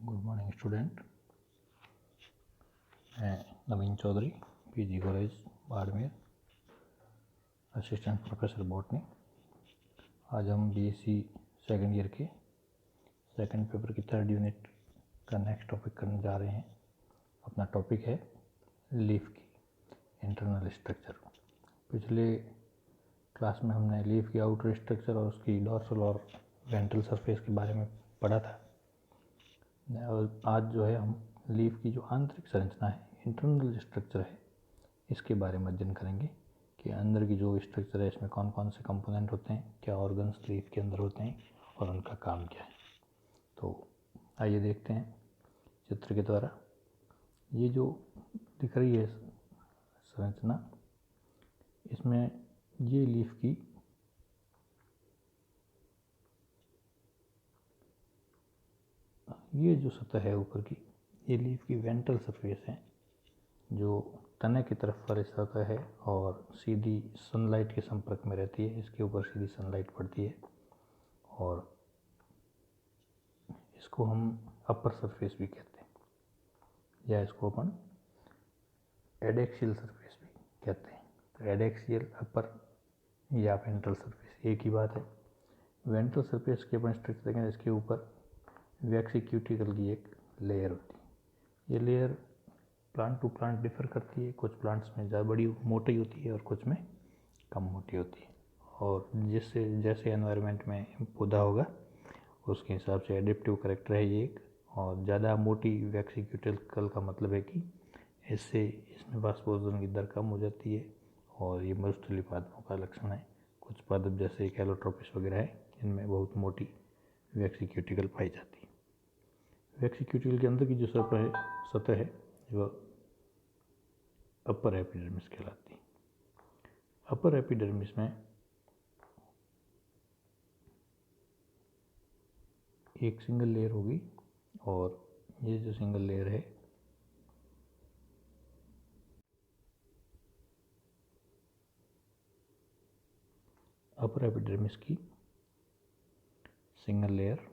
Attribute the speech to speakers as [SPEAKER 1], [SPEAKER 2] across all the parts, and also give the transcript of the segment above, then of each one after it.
[SPEAKER 1] Good morning student. मैं Naveen Chaudhary, PG college Barmer, assistant professor botany. आज हम बीएससी सेकेंड ईयर के सेकेंड पेपर की थर्ड यूनिट का नेक्स्ट टॉपिक करने जा रहे हैं। अपना टॉपिक है लीफ की इंटरनल स्ट्रक्चर। पिछले क्लास में हमने लीफ की आउटर स्ट्रक्चर और उसकी डॉर्सल और वेंट्रल सरफेस के बारे में पढ़ा था। और आज जो है हम लीफ की जो आंतरिक संरचना है, इंटरनल स्ट्रक्चर है, इसके बारे में अध्ययन करेंगे कि अंदर की जो स्ट्रक्चर है इसमें कौन कौन से कंपोनेंट होते हैं, क्या ऑर्गन्स लीफ के अंदर होते हैं और उनका काम क्या है। तो आइए देखते हैं चित्र के द्वारा। ये जो दिख रही है संरचना, इसमें ये लीफ की ये जो सतह है ऊपर की, ये लीफ की वेंट्रल सरफेस है जो तने की तरफ वाली सतह है और सीधी सनलाइट के संपर्क में रहती है। इसके ऊपर सीधी सनलाइट पड़ती है और इसको हम अपर सरफेस भी कहते हैं, या इसको अपन एडेक्सियल सरफेस भी कहते हैं। तो एडेक्सियल, अपर या वेंट्रल सरफेस एक ही बात है। वेंट्रल सरफेस के अपन स्ट्रक्चर देखें, इसके ऊपर वैक्सीक्यूटिकल की एक लेयर होती है। ये layer plant to plant differ करती है। कुछ प्लांट्स में ज़्यादा बड़ी मोटी होती है और कुछ में कम मोटी होती है, और जिससे जैसे एनवायरनमेंट में पौधा होगा उसके हिसाब से एडेप्टिव करेक्टर है ये एक। और ज़्यादा मोटी वैक्सीक्यूटिकल का मतलब है कि इससे इसमें वाष्पोत्सर्जन की दर कम हो जाती है और ये मरुस्थलीय पादपों का लक्षण है। कुछ पादप जैसे कैलोट्रोपिस वगैरह है, इनमें बहुत मोटी वैक्सीक्यूटिकल पाई जाती है। वैक्सीक्यूटिकल के अंदर की जो सतह है वह अपर एपिडर्मिस कहलाती है। अपर एपिडर्मिस में एक सिंगल लेयर होगी और ये जो सिंगल लेयर है अपर एपिडर्मिस की सिंगल लेयर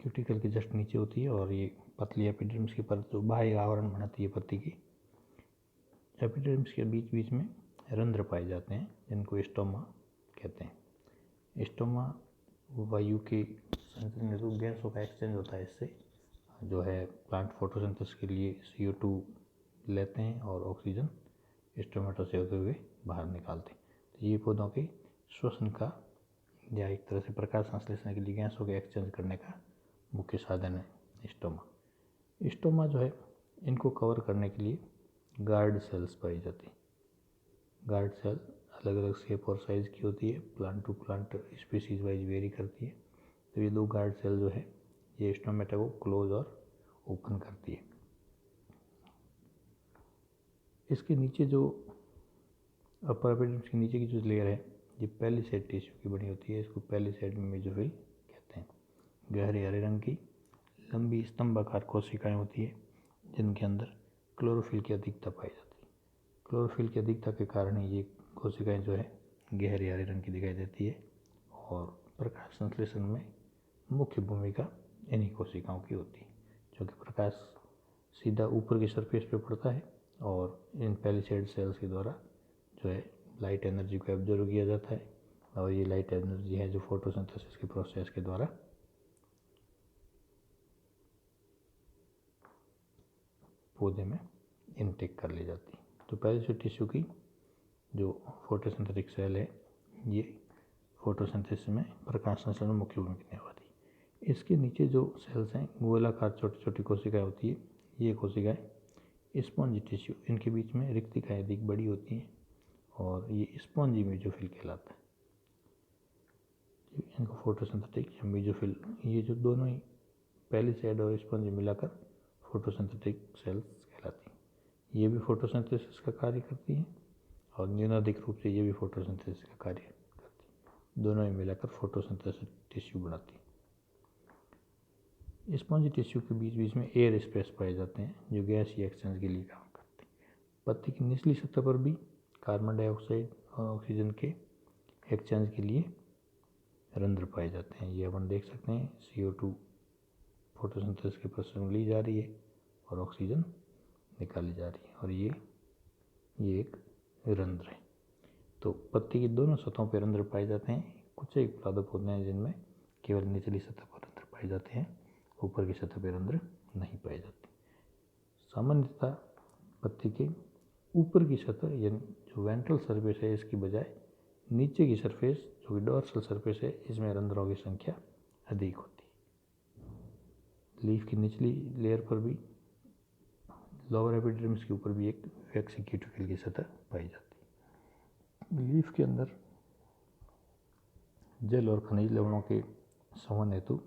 [SPEAKER 1] क्यूटिकल के जस्ट नीचे होती है और ये पतली एपिडर्मिस की परत जो बाह्य आवरण बनाती है पत्ती की। एपिडर्मिस के बीच बीच में रंध्र पाए जाते हैं जिनको स्टोमा कहते हैं। स्टोमा वायु के संचरण गैसों का एक्सचेंज होता है, इससे जो है प्लांट फोटोसिंथेसिस के लिए CO2 लेते हैं और ऑक्सीजन स्टोमेटा से होते हुए बाहर निकालते हैं। तो ये पौधों के श्वसन का या एक तरह से प्रकाश संश्लेषण के लिए गैसों के एक्सचेंज करने का मुख्य साधन है स्टोमा। स्टोमा जो है इनको कवर करने के लिए गार्ड सेल्स पाई जाती है। गार्ड सेल अलग अलग शेप और साइज़ की होती है, plant to plant species wise vary करती है। तो ये दो गार्ड सेल जो है ये स्टोमेटा को क्लोज और ओपन करती है। इसके नीचे जो अपर एपिडर्मिस के नीचे की जो लेयर है ये पैलिसेड टिश्यू की बनी होती है। इसको पैलिसेड मेसोफिल कहते हैं। गहरे हरे रंग की लंबी स्तंभाकार कोशिकाएं होती है जिनके अंदर क्लोरोफिल की अधिकता पाई जाती है। क्लोरोफिल की अधिकता के कारण ही ये कोशिकाएं जो है गहरे हरे रंग की दिखाई देती है और प्रकाश संश्लेषण में मुख्य भूमिका इन्हीं कोशिकाओं की होती है, क्योंकि प्रकाश सीधा ऊपर की सरफेस पे पड़ता है और इन पैलिसेड सेल्स के द्वारा जो है लाइट एनर्जी को एब्जॉर्व किया जाता है और ये लाइट एनर्जी है जो फोटोसिंथेसिस के प्रोसेस के द्वारा पौधे में इनटेक कर ली जाती है। तो पैलिसेड टिश्यू की जो फोटोसिंथेटिक सेल है ये फोटोसिंथेसिस में प्रकाश संश्लेषण में मुख्य भूमिका निभाती है। इसके नीचे जो सेल्स हैं गोलाकार छोटी छोटी कोशिकाएं होती है। ये कोशिकाएं स्पॉन्जी टिश्यू, इनके बीच में रिक्तिकाएं अधिक बड़ी होती हैं और ये स्पॉन्जी मेसोफिल कहलाता है। इनको फोटोसिंथेटिक या मेसोफिल, ये जो दोनों ही पैलिसेड और स्पॉन्जी मिलाकर फोटोसिंथेटिक सेल्स कहलाती हैं। ये भी फोटोसिंथेसिस का कार्य करती हैं और न्यूनाधिक रूप से ये भी फोटोसिंथेसिस का कार्य करती है। दोनों ही मिलाकर फोटोसिंथेसिस टिश्यू बनाती है। स्पॉन्जी टिश्यू के बीच बीच में एयर स्पेस पाए जाते हैं जो गैस या एक्सचेंज के लिए काम करते हैं। पत्ती की निचली सतह पर भी कार्बन डाइऑक्साइड और ऑक्सीजन के एक्सचेंज के लिए रंध्र पाए जाते हैं। ये अपन देख सकते हैं CO2 फोटोसिंथेसिस के प्रोसेस में ली जा रही है और ऑक्सीजन निकाली जा रही है। और ये एक रंध्र है। तो पत्ती की दोनों सतहों पर रंध्र पाए जाते हैं। कुछ एक पादप होते हैं जिनमें केवल निचली सतह पर रंध्र पाए जाते हैं, ऊपर की सतह पर रंध्र नहीं पाए जाते। सामान्यतः पत्ती के ऊपर की सतह यानी जो वेंट्रल सरफेस है इसकी बजाय नीचे की सरफेस जो कि डॉर्सल सरफेस है इसमें रंध्रों की संख्या अधिक होती है। लीफ की निचली लेयर पर भी, लोअर एपिडर्मिस के ऊपर भी एक वैक्सी क्यूटिकल की सतह पाई जाती है। लीफ के अंदर जल और खनिज लवणों के संवहन हेतु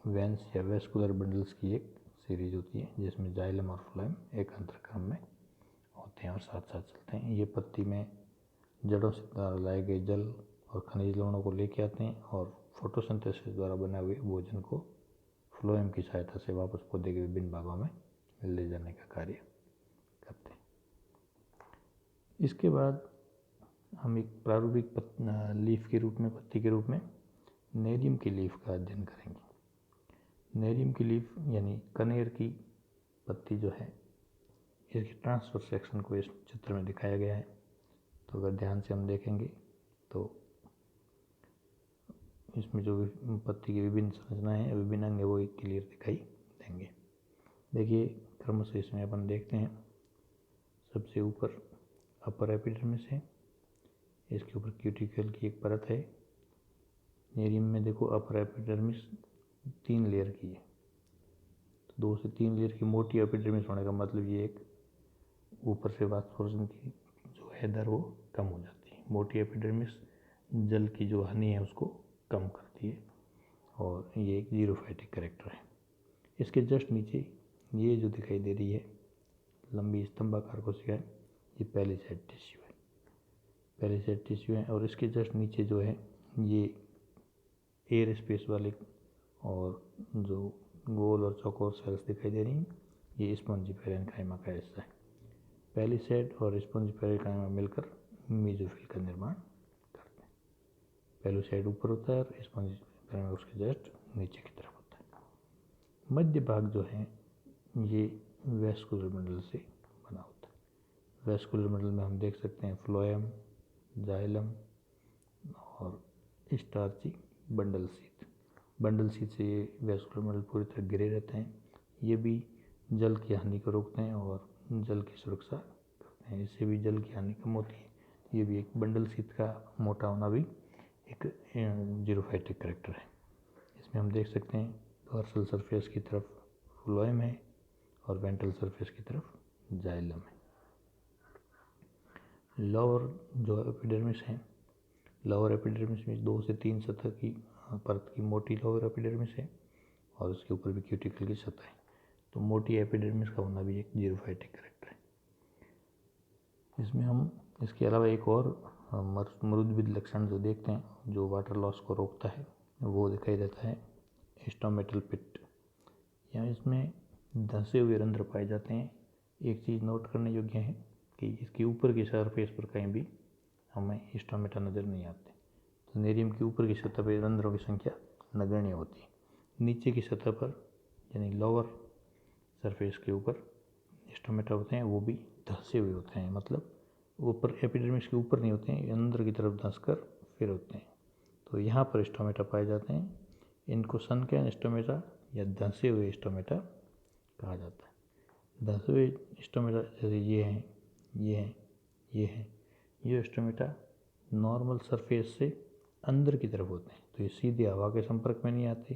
[SPEAKER 1] वेंस या वेस्कुलर बंडल्स की एक सीरीज होती है जिसमें जाइलम और फ्लोएम एक अंतरक्रम में होते हैं और साथ साथ चलते हैं। ये पत्ती में जड़ों से द्वारा लाए गए जल और खनिज लवणों को लेके आते हैं और फोटोसिंथेसिस द्वारा बनाए हुए भोजन को फ्लोएम की सहायता से वापस पौधे के विभिन्न भागों में ले जाने का कार्य करते हैं। इसके बाद हम एक प्रारूपिक लीफ के रूप में, पत्ती के रूप में नेरियम की लीफ का अध्ययन करेंगे। नेरियम की लीफ यानी कनेर की पत्ती जो है, इसके ट्रांसफर सेक्शन को इस चित्र में दिखाया गया है। तो अगर ध्यान से हम देखेंगे तो इसमें जो पत्ती की विभिन्न संरचनाएं हैं, विभिन्न अंग है, वो क्लियर दिखाई देंगे। देखिए क्रमशः इसमें अपन देखते हैं। सबसे ऊपर अपर एपिडर्मिस है, इसके ऊपर क्यूटिकल की एक परत है। नेरियम में देखो अपर एपिडर्मिस 3 लेयर की है, तो 2 से 3 लेयर की मोटी एपिडर्मिस होने का मतलब ये एक ऊपर से वाष्पोत्सर्जन की जो है दर वो कम हो जाती है। मोटी एपिडर्मिस जल की जो हानि है उसको कम करती है और ये एक जीरोफाइटिक कैरेक्टर है। इसके जस्ट नीचे ये जो दिखाई दे रही है लंबी स्तंभाकार कोशिका, ये पैलिसेड टिश्यू है। पैलिसेड टिश्यू है और इसके जस्ट नीचे जो है ये एयर स्पेस वाले और जो गोल और चौकोर सेल्स दिखाई दे रही हैं, ये स्पॉन्जी पैरेन्काइमा का हिस्सा है। पैलिसेड और स्पॉन्जी पैरेन्काइमा मिलकर मेसोफिल का निर्माण करते हैं। पैलिसेड ऊपर होता है और स्पॉन्जी पैरेन्काइमा उसके जस्ट नीचे की तरफ होता है। मध्य भाग जो है ये वेस्कुलर बंडल से बना होता है। वेस्कुलर बंडल में हम देख सकते हैं फ्लोएम, जाइलम और starchy bundle sheath. Bundle sheath से ये वेस्कुलर बंडल पूरी तरह घिरे रहते हैं। ये भी जल की हानि को रोकते हैं और जल की सुरक्षा करते हैं। इससे भी जल की हानि कम होती है। ये भी एक बंडल शीथ का मोटा होना भी एक जीरोफाइटिक कैरेक्टर है। इसमें हम देख सकते हैं डॉर्सल सरफेस की तरफ फ्लोएम है और वेंट्रल सरफेस की तरफ जाइलम है। लोअर जो एपिडर्मिस है, लोअर एपिडर्मिस में 2 से 3 सतह की परत की मोटी लोअर एपिडर्मिस है और उसके ऊपर भी क्यूटिकल की सतह है। तो मोटी एपिडर्मिस का होना भी एक जीरोफाइटिक कैरेक्टर है। इसमें हम इसके अलावा एक और मरुद्भिद लक्षण जो देखते हैं जो वाटर लॉस को रोकता है, वो दिखाई देता है स्टोमेटल पिट। यहाँ इसमें धंसे हुए रंध्र पाए जाते हैं। एक चीज़ नोट करने योग्य है कि इसके ऊपर की सरफेस पर कहीं भी हमें स्टोमेटा नज़र नहीं आते। तो नेरियम की ऊपर की सतह पर रंध्रों की संख्या नगण्य होती है। नीचे की सतह पर यानी लोअर सरफेस के ऊपर स्टोमेटा होते हैं, वो भी धंसे हुए होते हैं, मतलब ऊपर एपिडर्मिस के ऊपर नहीं होते हैं, अंदर की तरफ धंस कर फिर होते हैं। तो यहाँ पर स्टोमेटा पाए जाते हैं। इनको सनकैन स्टोमेटा या धंसे हुए स्टोमेटा कहा जाता है। धंसे हुए स्टोमेटा जैसे ये हैं, ये हैं, ये हैं, ये स्टोमेटा नॉर्मल सरफेस से अंदर की तरफ होते हैं। तो ये सीधे हवा के संपर्क में नहीं आते,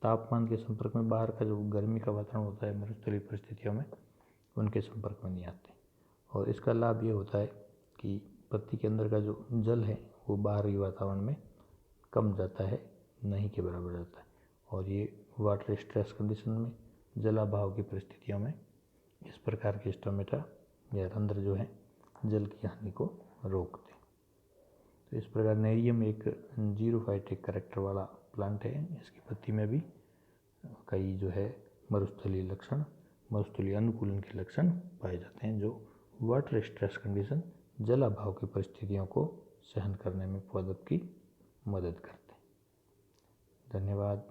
[SPEAKER 1] तापमान के संपर्क में, बाहर का जो गर्मी का वातावरण होता है मरुस्थलीय परिस्थितियों में, उनके संपर्क में नहीं आते। और इसका लाभ ये होता है कि पत्ती के अंदर का जो जल है वो बाहरी वातावरण में कम जाता है, नहीं के बराबर जाता है। और ये वाटर स्ट्रेस कंडीशन में, जलाभाव की परिस्थितियों में इस प्रकार के स्टोमेटा या रंध्र जो है जल की हानि को रोकते हैं। तो इस प्रकार नेरियम एक जीरोफाइटिक कैरेक्टर वाला प्लांट है। इसकी पत्ती में भी कई जो है मरुस्थलीय लक्षण, मरुस्थलीय अनुकूलन के लक्षण पाए जाते हैं जो वाटर स्ट्रेस कंडीशन, जलाभाव की परिस्थितियों को सहन करने में पादप की मदद करते हैं। धन्यवाद।